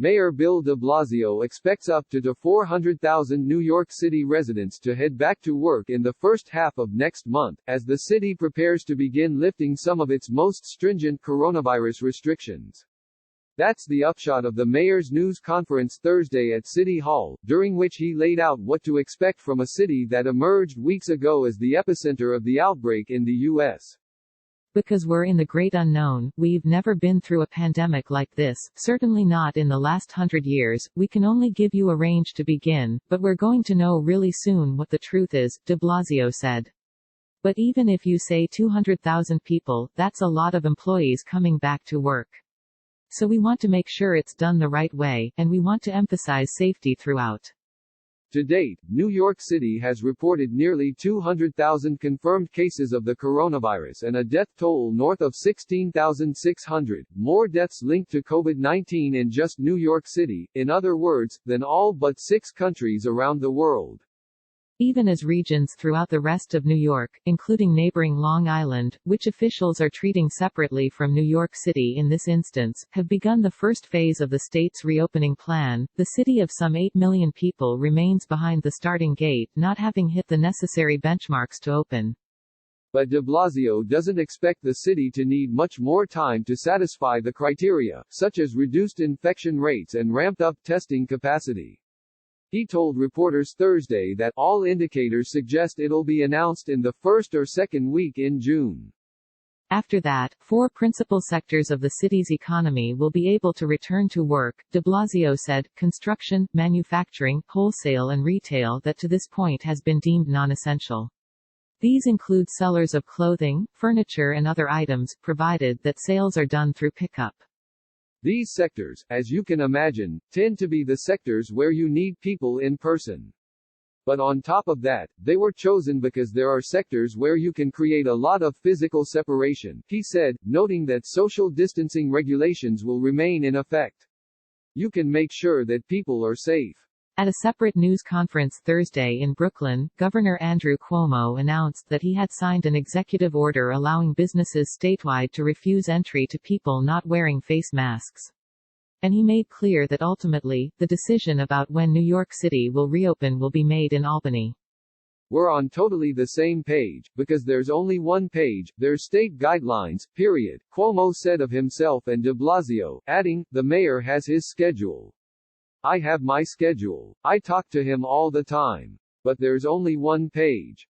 Mayor Bill de Blasio expects up to 400,000 New York City residents to head back to work in the first half of next month, as the city prepares to begin lifting some of its most stringent coronavirus restrictions. That's the upshot of the mayor's news conference Thursday at City Hall, during which he laid out what to expect from a city that emerged weeks ago as the epicenter of the outbreak in the U.S. Because we're in the great unknown, we've never been through a pandemic like this, certainly not in the last 100 years, we can only give you a range to begin, but we're going to know really soon what the truth is, de Blasio said. But even if you say 200,000 people, that's a lot of employees coming back to work. So we want to make sure it's done the right way, and we want to emphasize safety throughout. To date, New York City has reported nearly 200,000 confirmed cases of the coronavirus and a death toll north of 16,600, more deaths linked to COVID-19 in just New York City, in other words, than all but 6 countries around the world. Even as regions throughout the rest of New York, including neighboring Long Island, which officials are treating separately from New York City in this instance, have begun the first phase of the state's reopening plan, the city of some 8 million people remains behind the starting gate, not having hit the necessary benchmarks to open. But de Blasio doesn't expect the city to need much more time to satisfy the criteria, such as reduced infection rates and ramped-up testing capacity. He told reporters Thursday that all indicators suggest it'll be announced in the first or second week in June. After that, 4 principal sectors of the city's economy will be able to return to work, de Blasio said: construction, manufacturing, wholesale and retail that to this point has been deemed non-essential. These include sellers of clothing, furniture and other items, provided that sales are done through pickup. These sectors, as you can imagine, tend to be the sectors where you need people in person. But on top of that, they were chosen because there are sectors where you can create a lot of physical separation, he said, noting that social distancing regulations will remain in effect. You can make sure that people are safe. At a separate news conference Thursday in Brooklyn, Governor Andrew Cuomo announced that he had signed an executive order allowing businesses statewide to refuse entry to people not wearing face masks. And he made clear that ultimately, the decision about when New York City will reopen will be made in Albany. We're on totally the same page, because there's only one page, there's state guidelines, period, Cuomo said of himself and de Blasio, adding, the mayor has his schedule. I have my schedule. I talk to him all the time. But there's only one page.